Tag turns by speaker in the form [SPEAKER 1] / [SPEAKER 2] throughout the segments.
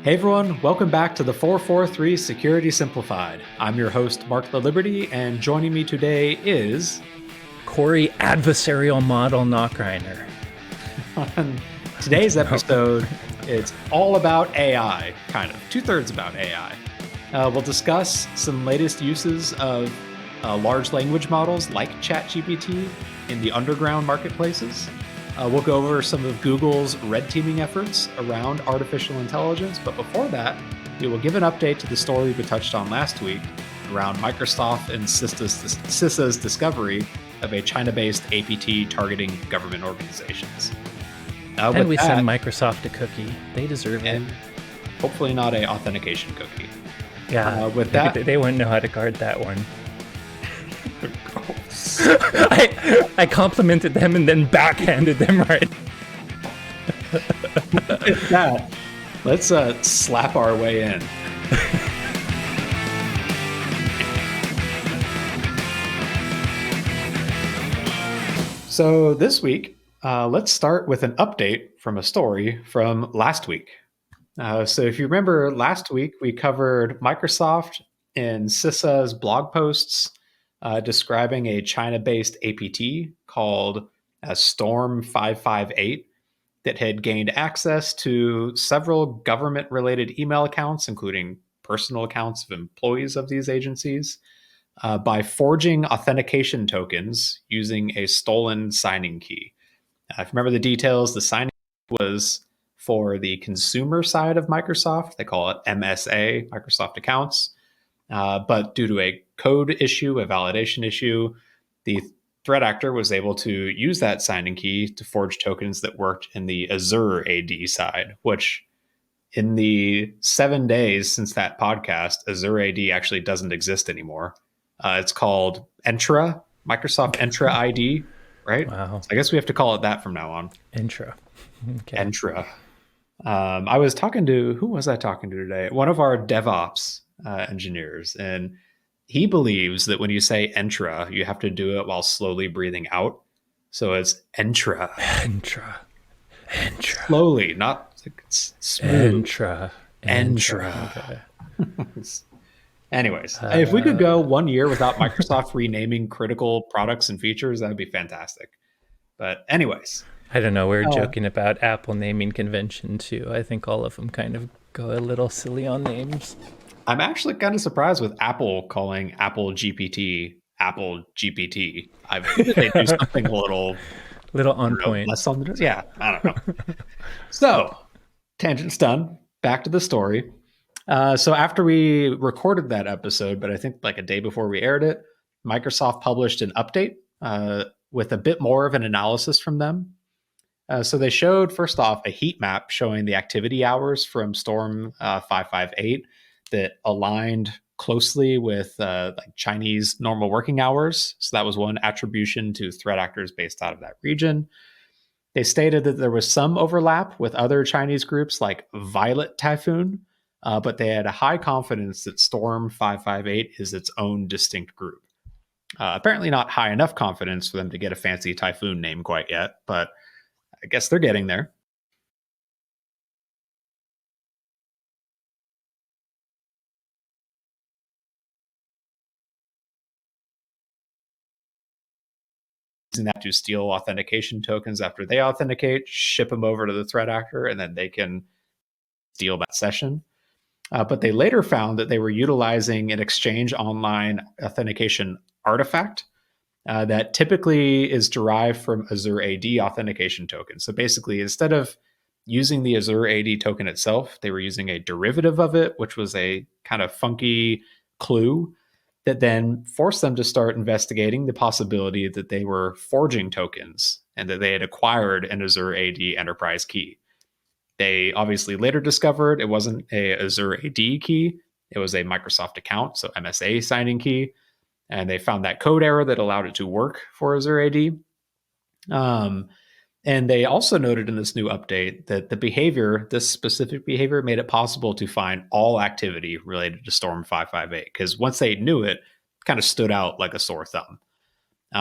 [SPEAKER 1] Hey everyone, welcome back to the 443 Security Simplified. I'm your host, Mark the Liberty, and joining me today is...
[SPEAKER 2] Corey Adversarial Model Knockreiner.
[SPEAKER 1] On today's episode, it's all about AI, kind of, 2/3 about AI. We'll discuss some latest uses of large language models like ChatGPT in the underground marketplaces. We'll go over some of Google's red teaming efforts around artificial intelligence. But before that, we will give an update to the story we touched on last week around Microsoft and CISA's discovery of a China-based APT targeting government organizations.
[SPEAKER 2] And we send Microsoft a cookie. They deserve it.
[SPEAKER 1] Hopefully not an authentication cookie.
[SPEAKER 2] Yeah,
[SPEAKER 1] with that,
[SPEAKER 2] they wouldn't know how to guard that one. I complimented them and then backhanded them right.
[SPEAKER 1] With that, let's slap our way in. So this week, let's start with an update from a story from last week. So if you remember, last week we covered Microsoft and CISA's blog posts describing a China-based APT called Storm 558 that had gained access to several government-related email accounts, including personal accounts of employees of these agencies, by forging authentication tokens using a stolen signing key. If you remember the details, the signing was for the consumer side of Microsoft. They call it MSA, Microsoft Accounts. But due to a code issue, a validation issue, the threat actor was able to use that signing key to forge tokens that worked in the Azure AD side, which in the 7 days since that podcast, Azure AD actually doesn't exist anymore. It's called Entra, Microsoft Entra ID, right?
[SPEAKER 2] Wow.
[SPEAKER 1] So I guess we have to call it that from now on.
[SPEAKER 2] Entra. Okay.
[SPEAKER 1] Entra. I was talking to, who was I talking to today? One of our DevOps engineers, and he believes that when you say Entra, you have to do it while slowly breathing out. So it's Entra.
[SPEAKER 2] Entra.
[SPEAKER 1] Slowly, not smooth.
[SPEAKER 2] Entra.
[SPEAKER 1] Okay. Anyways, if we could go 1 year without Microsoft renaming critical products and features, that would be fantastic. But anyways.
[SPEAKER 2] I don't know. We were joking about Apple naming convention too. I think all of them kind of go a little silly on names.
[SPEAKER 1] I'm actually kind of surprised with Apple calling Apple GPT Apple GPT. I think they do something a little
[SPEAKER 2] on point.
[SPEAKER 1] Less on the, yeah, I don't know. So, tangent's done. Back to the story. So after we recorded that episode, but I think like a day before we aired it, Microsoft published an update with a bit more of an analysis from them. So they showed, first off, a heat map showing the activity hours from Storm 558 that aligned closely with like Chinese normal working hours. So that was one attribution to threat actors based out of that region. They stated that there was some overlap with other Chinese groups like Violet Typhoon, but they had a high confidence that Storm 558 is its own distinct group. Apparently not high enough confidence for them to get a fancy Typhoon name quite yet, but I guess they're getting there. Using that to steal authentication tokens after they authenticate, ship them over to the threat actor, and then they can steal that session. But they later found that they were utilizing an Exchange Online authentication artifact that typically is derived from Azure AD authentication tokens. So basically, instead of using the Azure AD token itself, they were using a derivative of it, which was a kind of funky clue that then forced them to start investigating the possibility that they were forging tokens and that they had acquired an Azure AD enterprise key. They obviously later discovered it wasn't a Azure AD key. It was a Microsoft account, so MSA signing key. And they found that code error that allowed it to work for Azure AD. And they also noted in this new update that the behavior, this specific behavior, made it possible to find all activity related to Storm 558. Because once they knew it, kind of stood out like a sore thumb.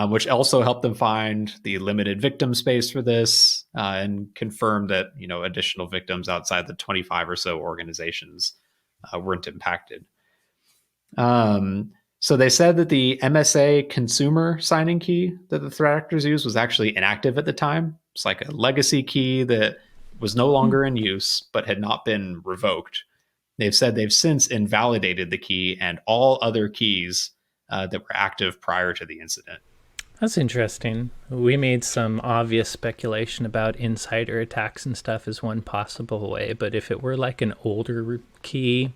[SPEAKER 1] which also helped them find the limited victim space for this and confirm that additional victims outside the 25 or so organizations weren't impacted. So they said that the MSA consumer signing key that the threat actors used was actually inactive at the time. It's like a legacy key that was no longer in use but had not been revoked. They've said they've since invalidated the key and all other keys that were active prior to the incident.
[SPEAKER 2] That's interesting. We made some obvious speculation about insider attacks and stuff as one possible way, but if it were like an older key,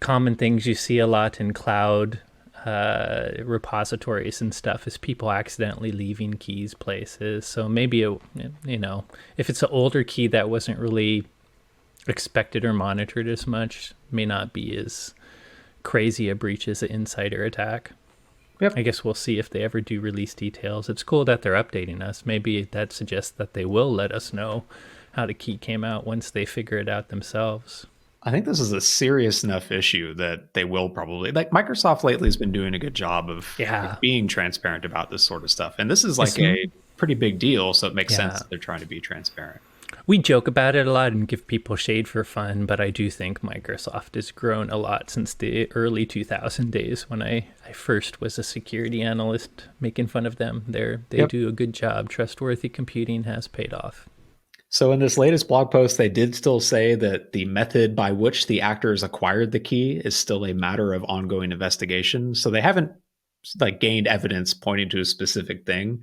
[SPEAKER 2] common things you see a lot in cloud repositories and stuff is people accidentally leaving keys places. So maybe, if it's an older key that wasn't really expected or monitored as much, may not be as crazy a breach as an insider attack.
[SPEAKER 1] Yep.
[SPEAKER 2] I guess we'll see if they ever do release details. It's cool that they're updating us. Maybe that suggests that they will let us know how the key came out once they figure it out themselves.
[SPEAKER 1] I think this is a serious enough issue that they will probably, like, Microsoft lately has been doing a good job of being transparent about this sort of stuff. And this is like a pretty big deal. So it makes sense that they're trying to be transparent.
[SPEAKER 2] We joke about it a lot and give people shade for fun, but I do think Microsoft has grown a lot since the early 2000 days when I first was a security analyst making fun of them. They do a good job. Trustworthy computing has paid off.
[SPEAKER 1] So in this latest blog post, they did still say that the method by which the actors acquired the key is still a matter of ongoing investigation. So they haven't gained evidence pointing to a specific thing.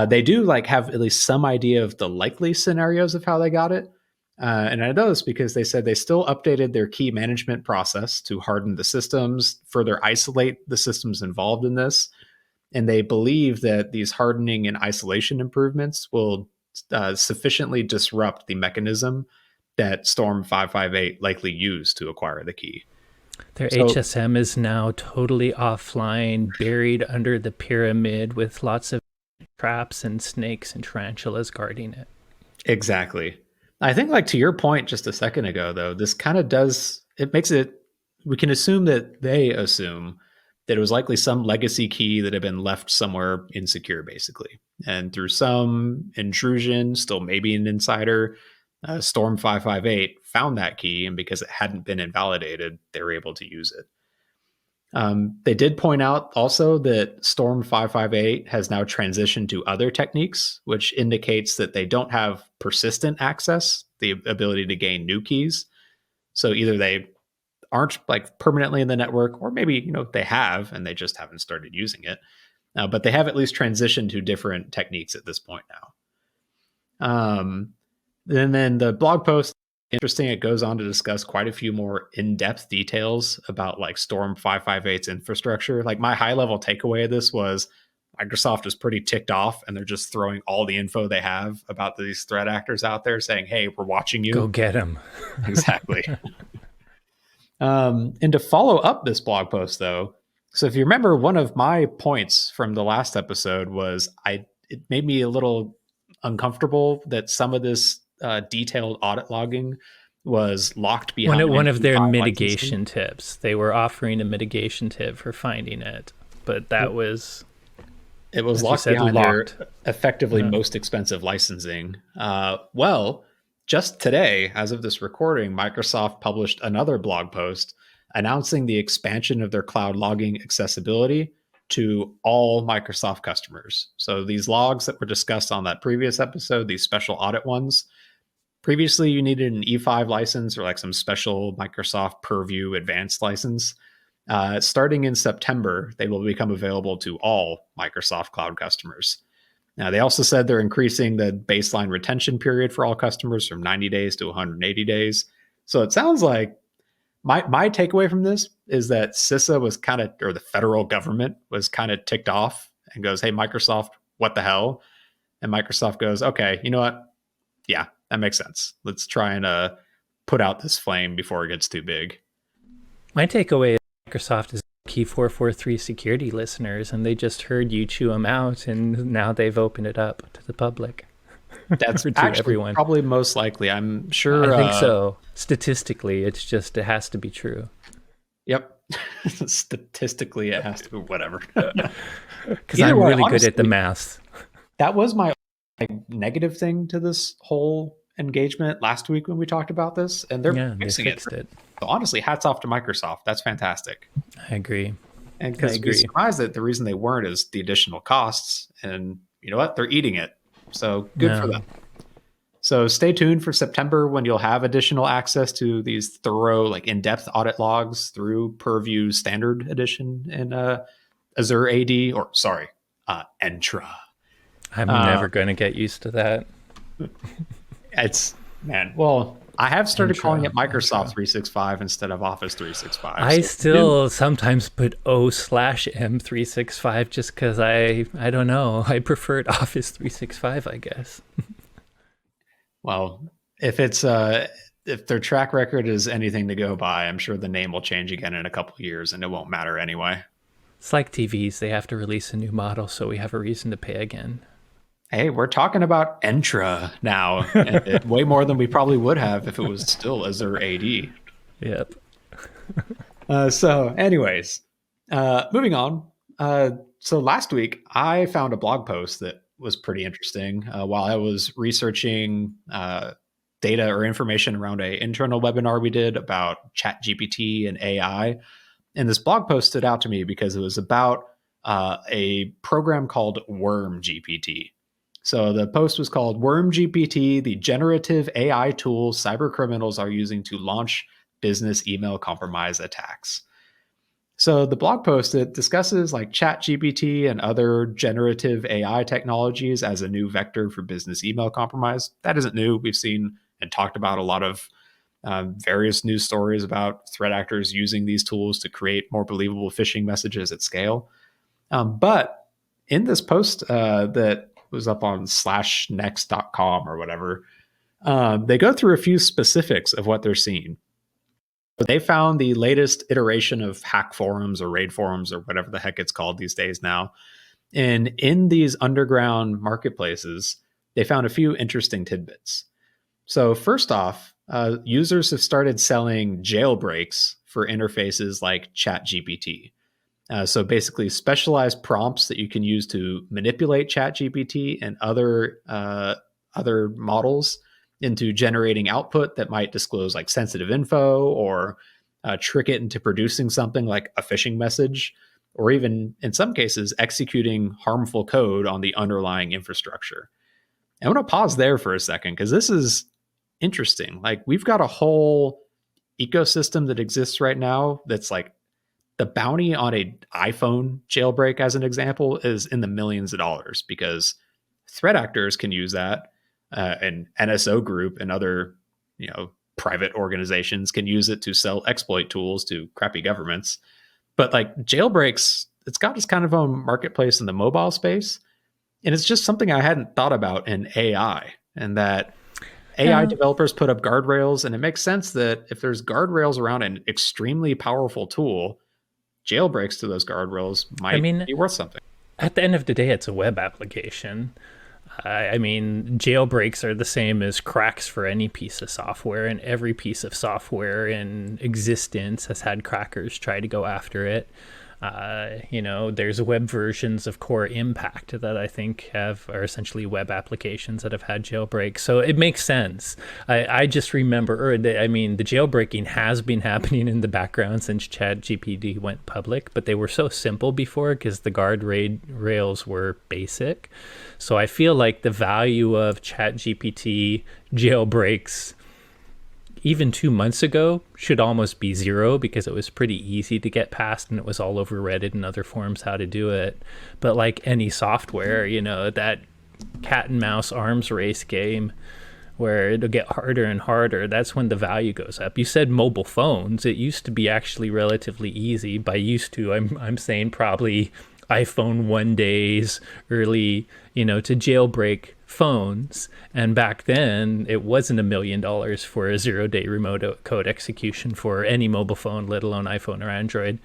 [SPEAKER 1] They do have at least some idea of the likely scenarios of how they got it. And I know this because they said they still updated their key management process to harden the systems, further isolate the systems involved in this. And they believe that these hardening and isolation improvements will sufficiently disrupt the mechanism that Storm 558 likely used to acquire the key.
[SPEAKER 2] Their HSM is now totally offline, buried under the pyramid with lots of traps and snakes and tarantulas guarding it.
[SPEAKER 1] Exactly. I think, to your point just a second ago, though, this kind of we can assume that they assume that it was likely some legacy key that had been left somewhere insecure, basically. And through some intrusion, still maybe an insider, Storm 558 found that key, and because it hadn't been invalidated, they were able to use it. They did point out also that Storm 558 has now transitioned to other techniques, which indicates that they don't have persistent access, the ability to gain new keys. So either they aren't permanently in the network, or maybe they have and they just haven't started using it. But they have at least transitioned to different techniques at this point now. And then the blog post, interesting, it goes on to discuss quite a few more in-depth details about Storm 558's infrastructure. My high-level takeaway of this was Microsoft is pretty ticked off, and they're just throwing all the info they have about these threat actors out there, saying, hey, we're watching you.
[SPEAKER 2] Go get them.
[SPEAKER 1] Exactly. And to follow up this blog post, though, so if you remember, one of my points from the last episode was it made me a little uncomfortable that some of this detailed audit logging was locked behind
[SPEAKER 2] one of their mitigation tips. They were offering a mitigation tip for finding it, but it was
[SPEAKER 1] locked behind their effectively most expensive licensing. Well, just today, as of this recording, Microsoft published another blog post announcing the expansion of their cloud logging accessibility to all Microsoft customers. So these logs that were discussed on that previous episode, these special audit ones, previously you needed an E5 license or some special Microsoft Purview advanced license. Starting in September, they will become available to all Microsoft Cloud customers. Now, they also said they're increasing the baseline retention period for all customers from 90 days to 180 days. So it sounds like my takeaway from this is that CISA was or the federal government was kind of ticked off and goes, hey, Microsoft, what the hell? And Microsoft goes, okay, you know what? Yeah, that makes sense. Let's try and put out this flame before it gets too big.
[SPEAKER 2] My takeaway is Microsoft is Key 443 security listeners, and they just heard you chew them out, and now they've opened it up to the public.
[SPEAKER 1] That's actually everyone. Probably most likely. I'm sure.
[SPEAKER 2] I think so. Statistically, it has to be true.
[SPEAKER 1] Yep. Statistically, it has to be whatever.
[SPEAKER 2] Because
[SPEAKER 1] Either
[SPEAKER 2] I'm
[SPEAKER 1] way,
[SPEAKER 2] really good at the
[SPEAKER 1] honestly,
[SPEAKER 2] math.
[SPEAKER 1] that was my negative thing to this whole engagement last week when we talked about this, and they're
[SPEAKER 2] Yeah, they
[SPEAKER 1] fixing it.
[SPEAKER 2] fixed it.
[SPEAKER 1] So honestly, hats off to Microsoft. That's fantastic.
[SPEAKER 2] I agree.
[SPEAKER 1] And
[SPEAKER 2] I
[SPEAKER 1] because we
[SPEAKER 2] agree.
[SPEAKER 1] surmised that the reason they weren't is the additional costs, and you know what? They're eating it. So good for them.
[SPEAKER 2] No.
[SPEAKER 1] So stay tuned for September when you'll have additional access to these thorough, like in-depth audit logs through Purview Standard Edition in Azure AD, or sorry, Entra.
[SPEAKER 2] I'm
[SPEAKER 1] Uh,
[SPEAKER 2] never going to get used to that.
[SPEAKER 1] it's man. Well, I have started calling
[SPEAKER 2] Intra,
[SPEAKER 1] it Microsoft
[SPEAKER 2] intra.
[SPEAKER 1] 365 instead of Office 365.
[SPEAKER 2] I
[SPEAKER 1] So new.
[SPEAKER 2] still sometimes put O/M365 just because I don't know. I preferred Office 365, I guess.
[SPEAKER 1] Well, if their track record is anything to go by, I'm sure the name will change again in a couple of years, and it won't matter anyway.
[SPEAKER 2] It's like TVs. They have to release a new model, so we have a reason to pay again.
[SPEAKER 1] Hey, we're talking about Entra now, and way more than we probably would have if it was still Azure AD.
[SPEAKER 2] Yep.
[SPEAKER 1] Anyways, moving on. So last week, I found a blog post that was pretty interesting while I was researching data or information around a internal webinar we did about ChatGPT and AI. And this blog post stood out to me because it was about a program called Worm GPT. So the post was called Worm GPT, the generative AI tool cyber criminals are using to launch business email compromise attacks. So the blog post, it discusses like ChatGPT and other generative AI technologies as a new vector for business email compromise. That isn't new. We've seen and talked about a lot of various news stories about threat actors using these tools to create more believable phishing messages at scale. But in this post that was up on /next.com or whatever, they go through a few specifics of what they're seeing. But they found the latest iteration of hack forums or raid forums or whatever the heck it's called these days now. And in these underground marketplaces, they found a few interesting tidbits. So, first off, users have started selling jailbreaks for interfaces like ChatGPT. So basically, specialized prompts that you can use to manipulate ChatGPT and other models into generating output that might disclose like sensitive info or trick it into producing something like a phishing message, or even in some cases executing harmful code on the underlying infrastructure. I want to pause there for a second because this is interesting. Like we've got a whole ecosystem that exists right now that's like the bounty on a iPhone jailbreak, as an example, is in the millions of dollars because threat actors can use that, and NSO Group and other, private organizations can use it to sell exploit tools to crappy governments. But like jailbreaks, it's got its kind of own marketplace in the mobile space, and it's just something I hadn't thought about in AI, and that AI
[SPEAKER 2] Yeah.
[SPEAKER 1] developers put up guardrails, and it makes sense that if there's guardrails around an extremely powerful tool, jailbreaks to those guardrails
[SPEAKER 2] I
[SPEAKER 1] might
[SPEAKER 2] mean,
[SPEAKER 1] be worth something.
[SPEAKER 2] at the end of the day, it's a web application. I mean, jailbreaks are the same as cracks for any piece of software, and every piece of software in existence has had crackers try to go after it. There's web versions of Core Impact that I think are essentially web applications that have had jailbreaks. So it makes sense. I just remember, the jailbreaking has been happening in the background since ChatGPT went public, but they were so simple before because the rails were basic. So I feel like the value of ChatGPT jailbreaks even 2 months ago should almost be zero because it was pretty easy to get past and it was all over Reddit and other forums how to do it. But like any software, that cat and mouse arms race game where it'll get harder and harder, that's when the value goes up. You said mobile phones. It used to be actually relatively easy. By used to, I'm saying probably iPhone 1 days early, to jailbreak phones. And back then it wasn't $1 million for a 0-day remote code execution for any mobile phone, let alone iPhone or Android.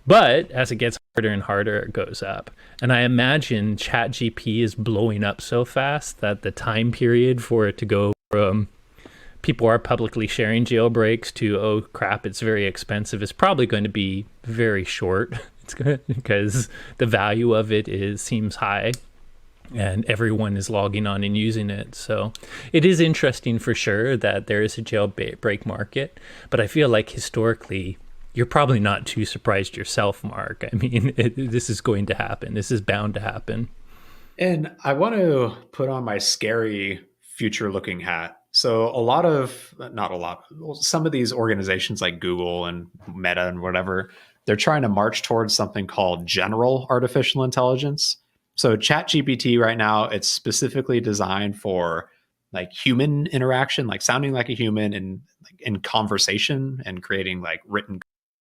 [SPEAKER 2] But as it gets harder and harder, it goes up. And I imagine ChatGPT is blowing up so fast that the time period for it to go from people are publicly sharing jailbreaks to, oh crap, it's very expensive, is probably going to be very short. It's good because the value of it seems high and everyone is logging on and using it. So it is interesting for sure that there is a jailbreak market, but I feel like historically you're probably not too surprised yourself, Mark. I mean, this is going to happen. This is bound to happen.
[SPEAKER 1] And I want to put on my scary future looking hat. So a lot of, not a lot, some of these organizations like Google and Meta and whatever, they're trying to march towards something called general artificial intelligence. So ChatGPT right now, it's specifically designed for like human interaction, like sounding like a human and like in conversation and creating like written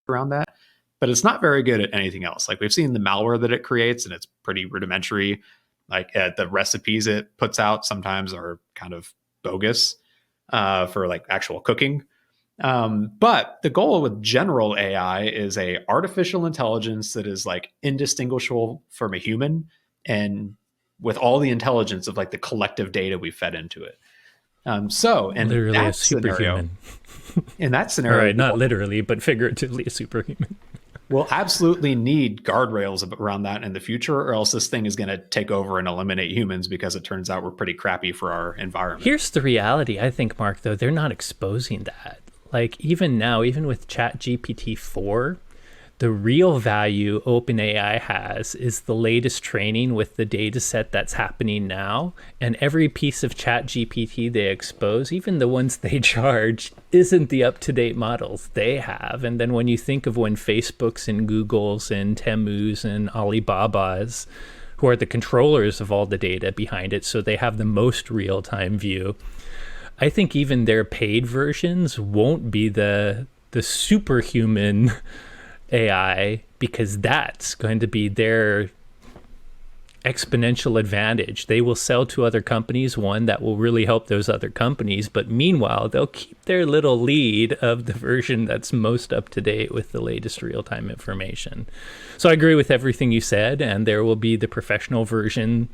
[SPEAKER 1] around that. But it's not very good at anything else. Like we've seen the malware that it creates, and it's pretty rudimentary. Like the recipes it puts out sometimes are kind of bogus for like actual cooking. But the goal with general AI is a artificial intelligence that is like indistinguishable from a human, and with all the intelligence of like the collective data we fed into it. So
[SPEAKER 2] Literally a superhuman.
[SPEAKER 1] In that
[SPEAKER 2] All
[SPEAKER 1] scenario,
[SPEAKER 2] right, not literally, but figuratively a superhuman.
[SPEAKER 1] we'll absolutely need guardrails around that in the future, or else this thing is going to take over and eliminate humans because it turns out we're pretty crappy for our environment.
[SPEAKER 2] Here's the reality, I think, Mark, though, they're not exposing that. Like, even now, even with ChatGPT 4, the real value OpenAI has is the latest training with the data set that's happening now. And every piece of ChatGPT they expose, even the ones they charge, isn't the up-to-date models they have. And then when you think of when Facebook's and Google's and Temu's and Alibaba's, who are the controllers of all the data behind it, so they have the most real-time view, I think even their paid versions won't be the superhuman AI, because that's going to be their exponential advantage. They will sell to other companies, one that will really help those other companies, but meanwhile they'll keep their little lead of the version that's most up to date with the latest real-time information. So I agree with everything you said, and there will be the professional version,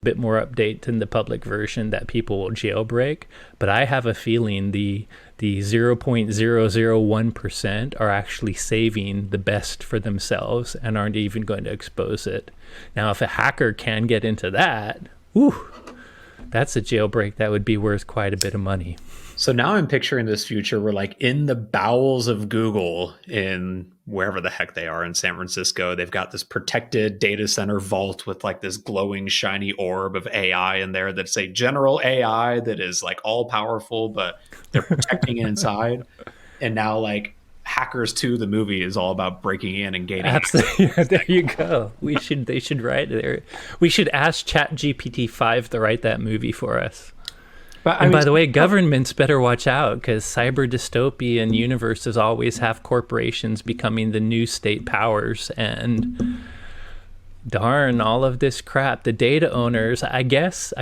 [SPEAKER 2] a bit more update than the public version that people will jailbreak. But I have a feeling the 0.001% are actually saving the best for themselves and aren't even going to expose it. Now, if a hacker can get into that, whew, that's a jailbreak that would be worth quite a bit of money.
[SPEAKER 1] So now I'm picturing this future where, like, in the bowels of Google, in wherever the heck they are in San Francisco, they've got this protected data center vault with like this glowing, shiny orb of AI in there that's a general AI that is like all powerful, but they're protecting it inside. And now, like, Hackers 2, the movie, is all about breaking in and gaining.
[SPEAKER 2] Absolutely. Yeah, there you go. They should write there. We should ask ChatGPT 5 to write that movie for us. But, and by the way, governments better watch out, because cyber dystopian universes always have corporations becoming the new state powers. And darn, all of this crap, the data owners, I guess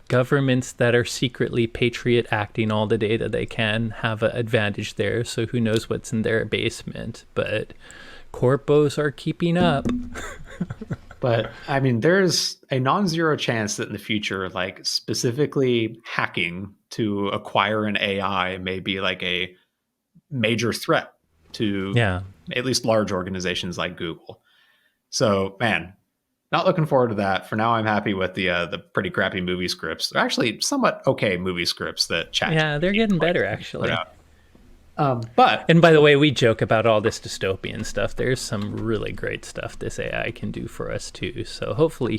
[SPEAKER 2] governments that are secretly patriot acting all the data they can have an advantage there. So who knows what's in their basement. But corpos are keeping up.
[SPEAKER 1] But I mean, there's a non-zero chance that in the future, like specifically hacking to acquire an AI may be like a major threat to at least large organizations like Google. So, man, not looking forward to that. For now, I'm happy with the pretty crappy movie scripts. They're actually somewhat okay movie scripts that chat.
[SPEAKER 2] Yeah, they're getting better, actually.
[SPEAKER 1] And
[SPEAKER 2] by the way, we joke about all this dystopian stuff. There's some really great stuff this AI can do for us too. So hopefully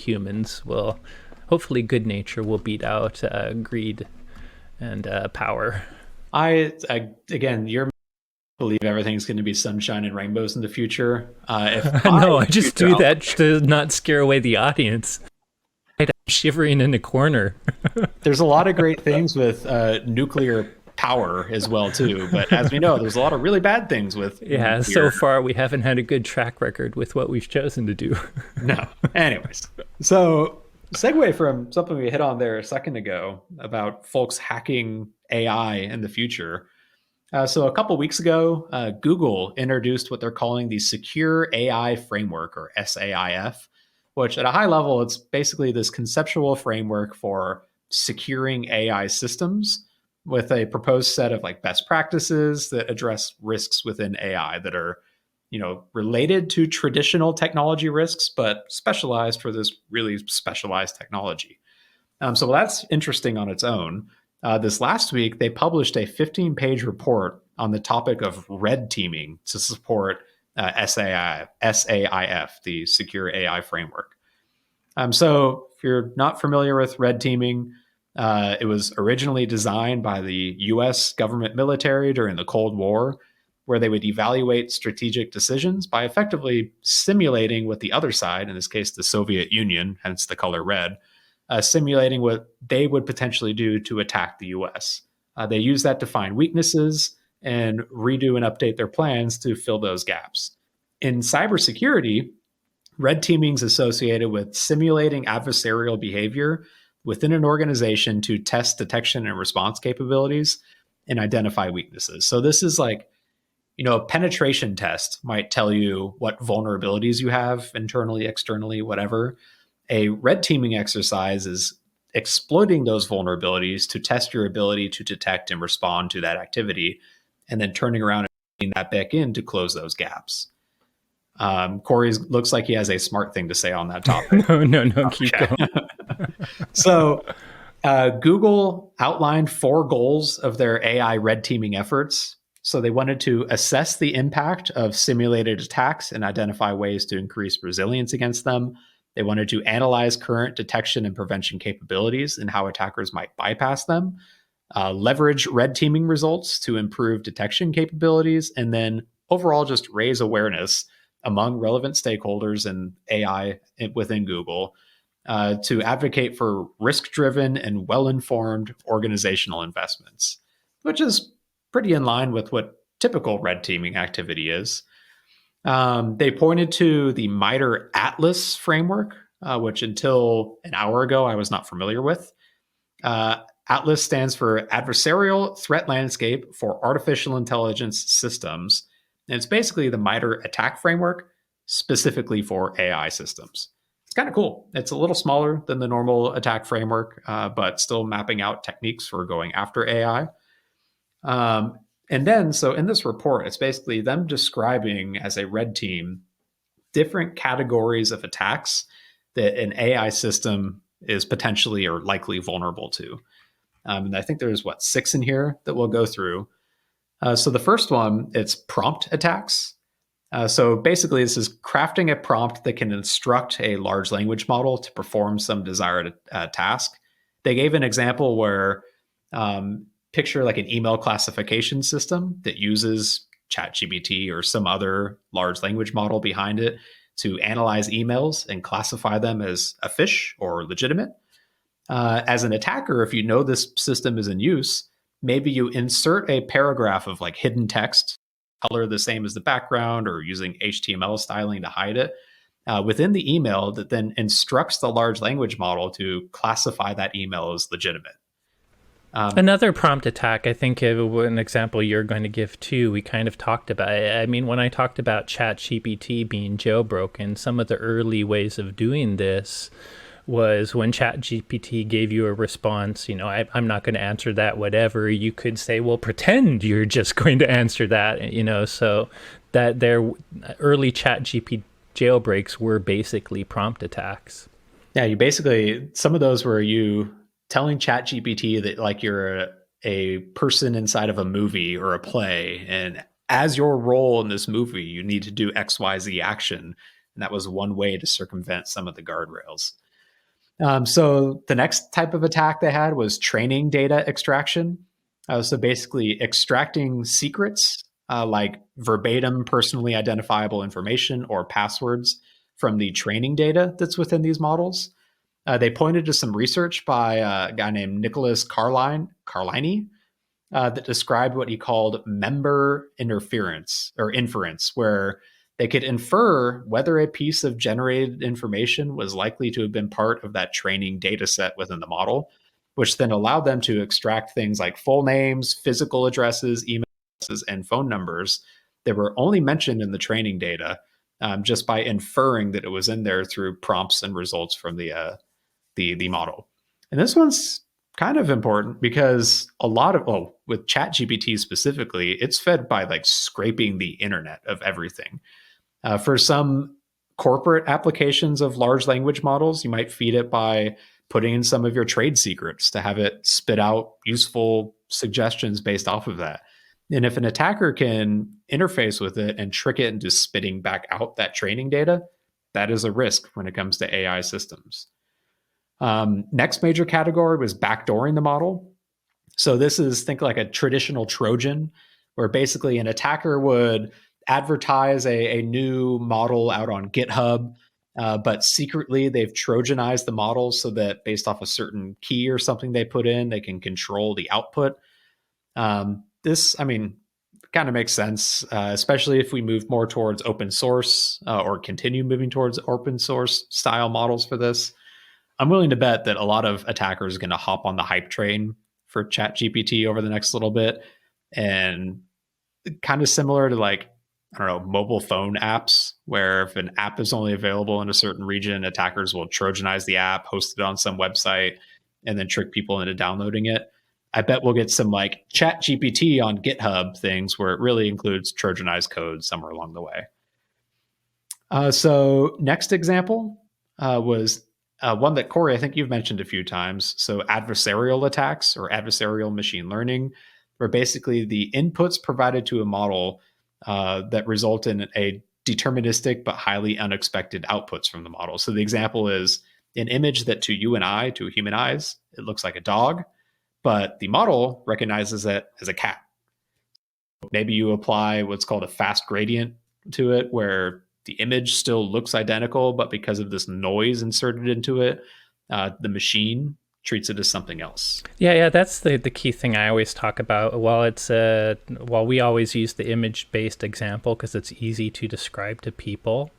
[SPEAKER 2] good nature will beat out greed and power.
[SPEAKER 1] Again, you're believe everything's going to be sunshine and rainbows in the future.
[SPEAKER 2] No, I just do that to not scare away the audience. I'm shivering in a corner.
[SPEAKER 1] There's a lot of great things with nuclear power as well too, but as we know, there's a lot of really bad things with nuclear.
[SPEAKER 2] So far we haven't had a good track record with what we've chosen to do.
[SPEAKER 1] No. Anyways, so segue from something we hit on there a second ago about folks hacking AI in the future. So a couple weeks ago, Google introduced what they're calling the Secure AI Framework, or SAIF, which at a high level, it's basically this conceptual framework for securing AI systems with a proposed set of like best practices that address risks within AI that are, related to traditional technology risks, but specialized for this really specialized technology. So that's interesting on its own. This last week, they published a 15-page report on the topic of red teaming to support SAIF, the Secure AI Framework. So if you're not familiar with red teaming, it was originally designed by the US government military during the Cold War, where they would evaluate strategic decisions by effectively simulating what the other side, in this case the Soviet Union, hence the color red, simulating what they would potentially do to attack the US. They use that to find weaknesses and redo and update their plans to fill those gaps. In cybersecurity, red teaming is associated with simulating adversarial behavior within an organization to test detection and response capabilities and identify weaknesses. So this is like, a penetration test might tell you what vulnerabilities you have internally, externally, whatever. A red teaming exercise is exploiting those vulnerabilities to test your ability to detect and respond to that activity, and then turning around and putting that back in to close those gaps. Corey looks like he has a smart thing to say on that topic.
[SPEAKER 2] No, keep going.
[SPEAKER 1] So Google outlined 4 goals of their AI red teaming efforts. So they wanted to assess the impact of simulated attacks and identify ways to increase resilience against them. They wanted to analyze current detection and prevention capabilities and how attackers might bypass them, leverage red teaming results to improve detection capabilities, and then overall just raise awareness among relevant stakeholders in AI within Google to advocate for risk-driven and well-informed organizational investments, which is pretty in line with what typical red teaming activity is. They pointed to the MITRE Atlas framework, which until an hour ago I was not familiar with. Atlas stands for Adversarial Threat Landscape for Artificial Intelligence Systems. And it's basically the MITRE attack framework specifically for AI systems. It's kind of cool. It's a little smaller than the normal attack framework, but still mapping out techniques for going after AI. And then, so in this report, it's basically them describing as a red team different categories of attacks that an AI system is potentially or likely vulnerable to. And I think there's 6 in here that we'll go through. So the first one, it's prompt attacks. So basically, this is crafting a prompt that can instruct a large language model to perform some desired task. They gave an example where picture like an email classification system that uses ChatGPT or some other large language model behind it to analyze emails and classify them as a phish or legitimate. As an attacker, if you know this system is in use, maybe you insert a paragraph of like hidden text, color the same as the background, or using HTML styling to hide it within the email that then instructs the large language model to classify that email as legitimate.
[SPEAKER 2] Another prompt attack, I think an example you're going to give too, we kind of talked about it. I mean, when I talked about ChatGPT being jailbroken, some of the early ways of doing this was when ChatGPT gave you a response, I'm not going to answer that, whatever. You could say, well, pretend you're just going to answer that, so that their early ChatGPT jailbreaks were basically prompt attacks.
[SPEAKER 1] Yeah, some of those were you telling ChatGPT that like you're a person inside of a movie or a play, and as your role in this movie, you need to do XYZ action. And that was one way to circumvent some of the guardrails. So the next type of attack they had was training data extraction. So basically extracting secrets like verbatim personally identifiable information or passwords from the training data that's within these models. They pointed to some research by a guy named Nicholas Carlini that described what he called member interference or inference, where they could infer whether a piece of generated information was likely to have been part of that training data set within the model, which then allowed them to extract things like full names, physical addresses, email addresses, and phone numbers that were only mentioned in the training data just by inferring that it was in there through prompts and results from the model. And this one's kind of important because a lot of, well, with ChatGPT specifically, it's fed by like scraping the internet of everything. For some corporate applications of large language models, you might feed it by putting in some of your trade secrets to have it spit out useful suggestions based off of that. And if an attacker can interface with it and trick it into spitting back out that training data, that is a risk when it comes to AI systems. Next major category was backdooring the model. So this is, think like a traditional Trojan, where basically an attacker would advertise a new model out on GitHub, but secretly they've Trojanized the model so that based off a certain key or something they put in, they can control the output. This, I mean, kind of makes sense, especially if we move more towards open source or continue moving towards open source style models for this. I'm willing to bet that a lot of attackers are going to hop on the hype train for ChatGPT over the next little bit. And kind of similar to like, I don't know, mobile phone apps, where if an app is only available in a certain region, attackers will Trojanize the app, host it on some website, and then trick people into downloading it. I bet we'll get some like ChatGPT on GitHub things where it really includes Trojanized code somewhere along the way. So next example was one that Corey, I think you've mentioned a few times. So adversarial attacks or adversarial machine learning, where basically the inputs provided to a model that result in a deterministic but highly unexpected outputs from the model. So the example is an image that to you and I, to human eyes, it looks like a dog, but the model recognizes it as a cat. Maybe you apply what's called a fast gradient to it, where the image still looks identical, but because of this noise inserted into it, the machine treats it as something else.
[SPEAKER 2] Yeah, that's the key thing I always talk about. While we always use the image-based example because it's easy to describe to people,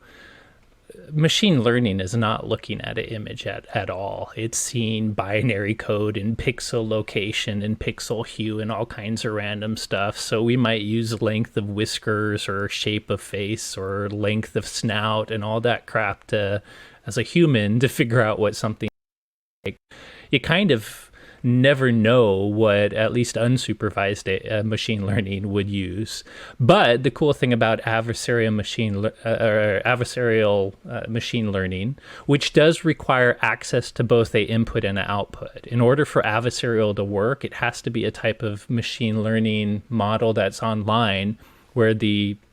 [SPEAKER 2] machine learning is not looking at an image at all. It's seeing binary code and pixel location and pixel hue and all kinds of random stuff. So we might use length of whiskers or shape of face or length of snout and all that crap as a human to figure out what something like. You kind of never know what at least unsupervised machine learning would use. But the cool thing about adversarial machine learning, which does require access to both a input and an output. In order for adversarial to work, it has to be a type of machine learning model that's online where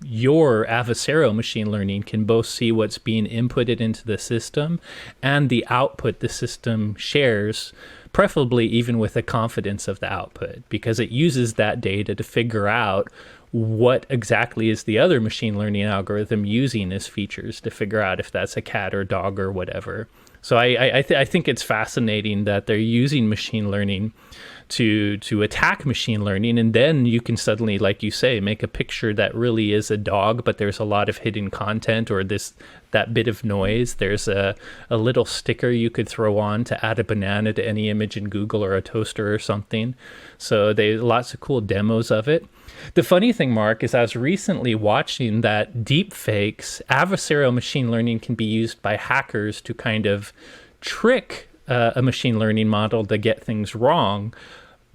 [SPEAKER 2] your adversarial machine learning can both see what's being inputted into the system and the output the system shares, preferably even with the confidence of the output, because it uses that data to figure out what exactly is the other machine learning algorithm using as features to figure out if that's a cat or dog or whatever. So I think it's fascinating that they're using machine learning to attack machine learning, and then you can suddenly, like you say, make a picture that really is a dog, but there's a lot of hidden content or that bit of noise. There's a little sticker you could throw on to add a banana to any image in Google or a toaster or something. So there's lots of cool demos of it. The funny thing, Mark, is I was recently watching that deepfakes, adversarial machine learning can be used by hackers to kind of trick a machine learning model to get things wrong,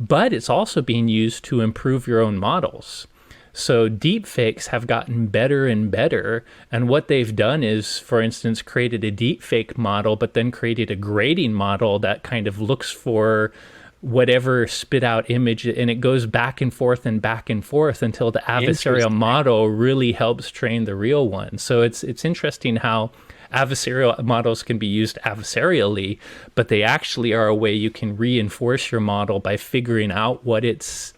[SPEAKER 2] but it's also being used to improve your own models. So deepfakes have gotten better and better, and what they've done is, for instance, created a deepfake model, but then created a grading model that kind of looks for whatever spit out image, and it goes back and forth until the adversarial model really helps train the real one. So it's interesting how adversarial models can be used adversarially, but they actually are a way you can reinforce your model by figuring out what it's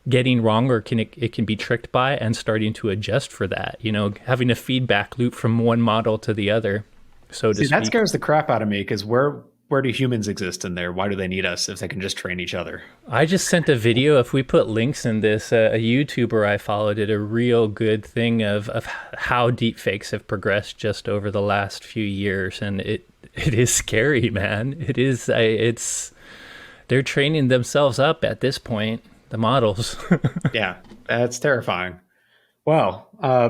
[SPEAKER 2] getting wrong or it can be tricked by and starting to adjust for that, having a feedback loop from one model to the other, so to speak.
[SPEAKER 1] That scares the crap out of me, because where do humans exist in there? Why do they need us if they can just train each other?
[SPEAKER 2] I just sent a video. If we put links in this, a YouTuber I follow did a real good thing of how deepfakes have progressed just over the last few years, and it is scary, man. It is. They're training themselves up at this point, the models.
[SPEAKER 1] Yeah, that's terrifying. Well,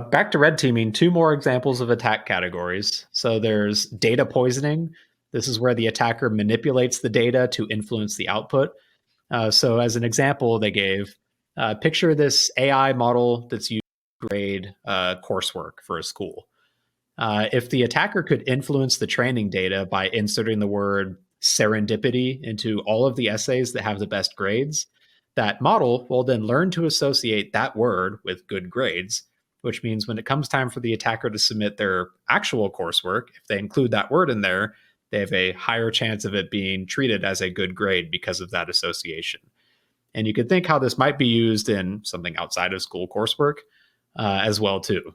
[SPEAKER 1] back to red teaming, two more examples of attack categories. So there's data poisoning. This is where the attacker manipulates the data to influence the output. So, as an example, they gave picture this AI model that's used to grade coursework for a school. If the attacker could influence the training data by inserting the word serendipity into all of the essays that have the best grades, that model will then learn to associate that word with good grades, which means when it comes time for the attacker to submit their actual coursework, if they include that word in there, they have a higher chance of it being treated as a good grade because of that association. And you could think how this might be used in something outside of school coursework as well too.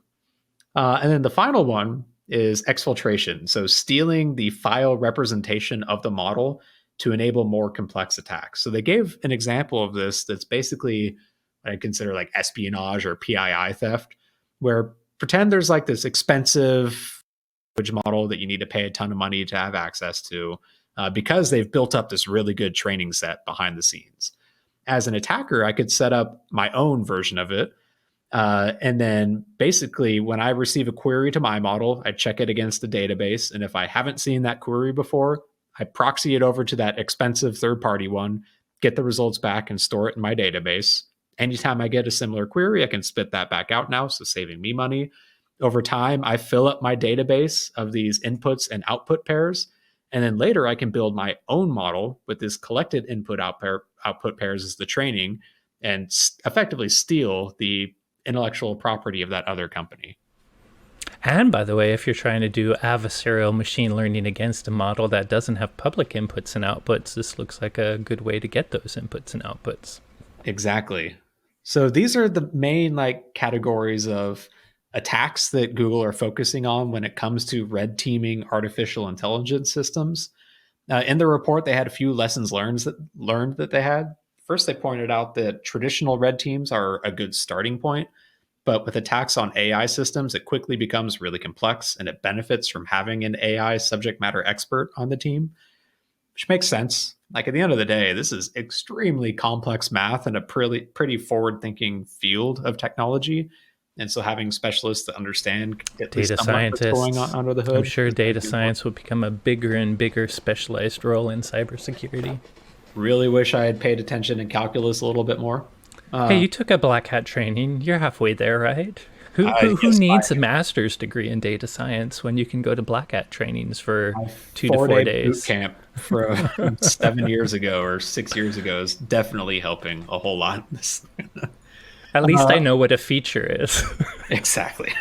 [SPEAKER 1] And then the final one is exfiltration. So stealing the file representation of the model to enable more complex attacks. So they gave an example of this that's basically what I consider like espionage or PII theft, where pretend there's like this expensive language model that you need to pay a ton of money to have access to because they've built up this really good training set behind the scenes. As an attacker, I could set up my own version of it, and then basically, when I receive a query to my model, I check it against the database. And if I haven't seen that query before, I proxy it over to that expensive third party one, get the results back, and store it in my database. Anytime I get a similar query, I can spit that back out now, so saving me money. Over time, I fill up my database of these inputs and output pairs. And then later, I can build my own model with this collected output pairs as the training and effectively steal the intellectual property of that other company.
[SPEAKER 2] And by the way, if you're trying to do adversarial machine learning against a model that doesn't have public inputs and outputs, this looks like a good way to get those inputs and outputs.
[SPEAKER 1] Exactly. So these are the main like categories of attacks that Google are focusing on when it comes to red teaming artificial intelligence systems. In the report, they had a few lessons learned that they had. First, they pointed out that traditional red teams are a good starting point, but with attacks on AI systems, it quickly becomes really complex, and it benefits from having an AI subject matter expert on the team, which makes sense. Like at the end of the day, this is extremely complex math and a pretty forward-thinking field of technology. And so having specialists that understand at least
[SPEAKER 2] Data
[SPEAKER 1] somewhat what's going on
[SPEAKER 2] scientists.
[SPEAKER 1] under the
[SPEAKER 2] I'm
[SPEAKER 1] hood
[SPEAKER 2] sure
[SPEAKER 1] is going to
[SPEAKER 2] data
[SPEAKER 1] be important.
[SPEAKER 2] science will become a bigger and bigger specialized role in cybersecurity.
[SPEAKER 1] Really wish I had paid attention in calculus a little bit more.
[SPEAKER 2] Hey,
[SPEAKER 1] Uh,
[SPEAKER 2] you took a black hat training. You're halfway there, right? Who
[SPEAKER 1] yes,
[SPEAKER 2] needs a master's degree in data science when you can go to black hat trainings for
[SPEAKER 1] my
[SPEAKER 2] 2 to 4
[SPEAKER 1] 4-day boot
[SPEAKER 2] days?
[SPEAKER 1] camp from 7 years ago or 6 years ago is definitely helping a whole lot.
[SPEAKER 2] At least I
[SPEAKER 1] Uh,
[SPEAKER 2] know what a feature is.
[SPEAKER 1] exactly.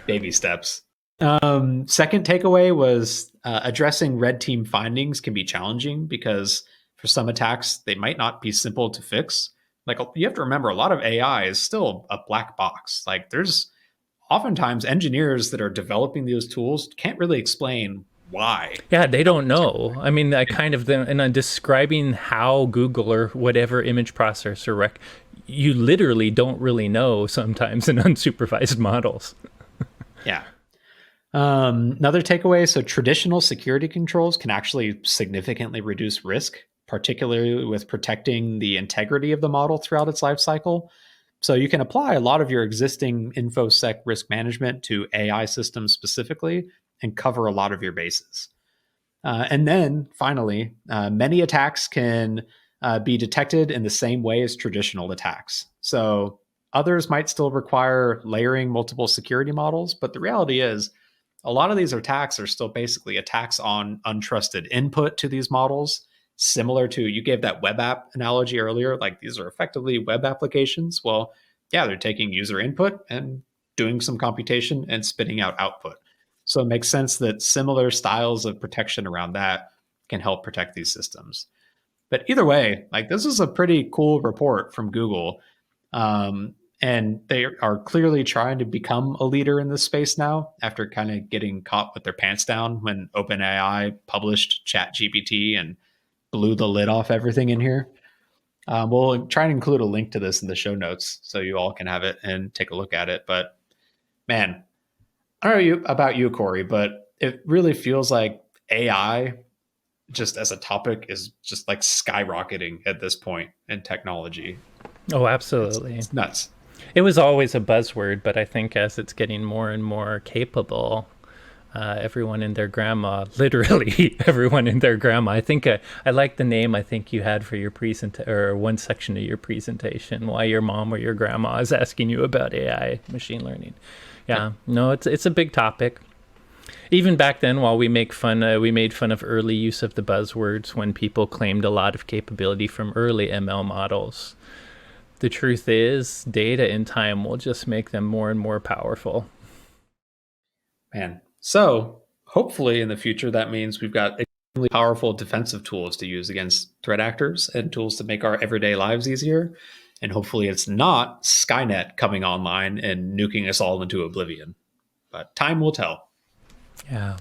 [SPEAKER 1] Baby steps. Second takeaway was addressing red team findings can be challenging because for some attacks, they might not be simple to fix. Like you have to remember, a lot of AI is still a black box. Like there's oftentimes engineers that are developing those tools can't really explain why.
[SPEAKER 2] Yeah, they don't
[SPEAKER 1] Certain
[SPEAKER 2] know. I mean, I kind of, and I'm describing how Google or whatever image processor you literally don't really know sometimes in unsupervised models.
[SPEAKER 1] Yeah. Another takeaway, so traditional security controls can actually significantly reduce risk, particularly with protecting the integrity of the model throughout its life cycle. So you can apply a lot of your existing InfoSec risk management to AI systems specifically and cover a lot of your bases. And then finally, many attacks can be detected in the same way as traditional attacks. So others might still require layering multiple security models, but the reality is a lot of these attacks are still basically attacks on untrusted input to these models. Similar to you gave that web app analogy earlier, like these are effectively web applications. Well, yeah, they're taking user input and doing some computation and spitting out output. So it makes sense that similar styles of protection around that can help protect these systems. But either way, like this is a pretty cool report from Google. And they are clearly trying to become a leader in this space now after kind of getting caught with their pants down when OpenAI published ChatGPT and blew the lid off everything in here. We'll try and include a link to this in the show notes so you all can have it and take a look at it. But man, I don't know about you, Corey, but it really feels like AI just as a topic is just like skyrocketing at this point in technology.
[SPEAKER 2] Oh,
[SPEAKER 1] It's,
[SPEAKER 2] absolutely.
[SPEAKER 1] it's nuts.
[SPEAKER 2] It was always a buzzword, but I think as it's getting more and more capable, Everyone and their grandma, literally everyone and their grandma. I think I like the name I think you had for your or one section of your presentation. Why your mom or your grandma is asking you about AI, machine learning. Yeah, no, it's a big topic. Even back then, while we made fun of early use of the buzzwords when people claimed a lot of capability from early ML models. The truth is, data in time will just make them more and more powerful.
[SPEAKER 1] Man. So hopefully in the future, that means we've got extremely powerful defensive tools to use against threat actors and tools to make our everyday lives easier. And hopefully it's not Skynet coming online and nuking us all into oblivion. But time will tell.
[SPEAKER 2] Yeah.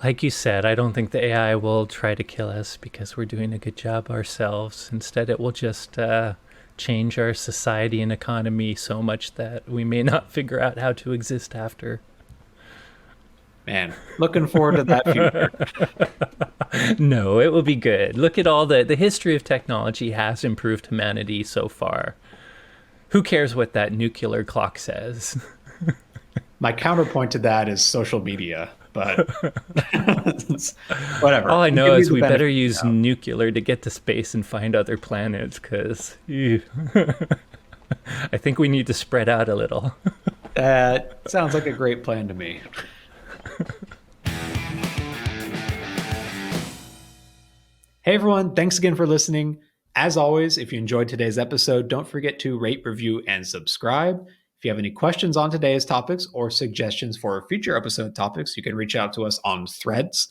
[SPEAKER 2] Like you said, I don't think the AI will try to kill us because we're doing a good job ourselves. Instead, it will just change our society and economy so much that we may not figure out how to exist after.
[SPEAKER 1] Man, looking forward to that future.
[SPEAKER 2] No, it will be good. Look at all the history of technology has improved humanity so far. Who cares what that nuclear clock says?
[SPEAKER 1] My counterpoint to that is social media, but whatever.
[SPEAKER 2] All I
[SPEAKER 1] I'll
[SPEAKER 2] know
[SPEAKER 1] give you
[SPEAKER 2] is
[SPEAKER 1] the
[SPEAKER 2] we better
[SPEAKER 1] benefit of the
[SPEAKER 2] use
[SPEAKER 1] doubt.
[SPEAKER 2] nuclear to get to space and find other planets because I think we need to spread out a little.
[SPEAKER 1] That sounds like a great plan to me. Hey everyone, thanks again for listening. As always, if you enjoyed today's episode, don't forget to rate, review, and subscribe. If you have any questions on today's topics or suggestions for future episode topics, you can reach out to us on Threads.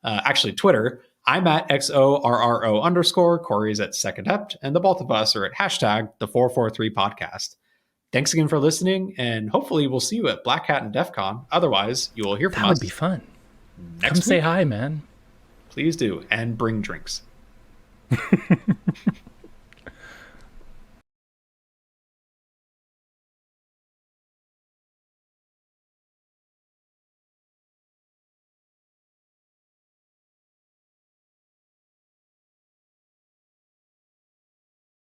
[SPEAKER 1] Actually, Twitter. I'm at XORRO underscore, Corey's at Second Ept, and the both of us are at hashtag the 443 podcast. Thanks again for listening, and hopefully we'll see you at Black Hat and DEF CON. Otherwise, you will hear from
[SPEAKER 2] That would be
[SPEAKER 1] us
[SPEAKER 2] fun.
[SPEAKER 1] next
[SPEAKER 2] Come say
[SPEAKER 1] week.
[SPEAKER 2] hi, man.
[SPEAKER 1] Please do, and bring drinks.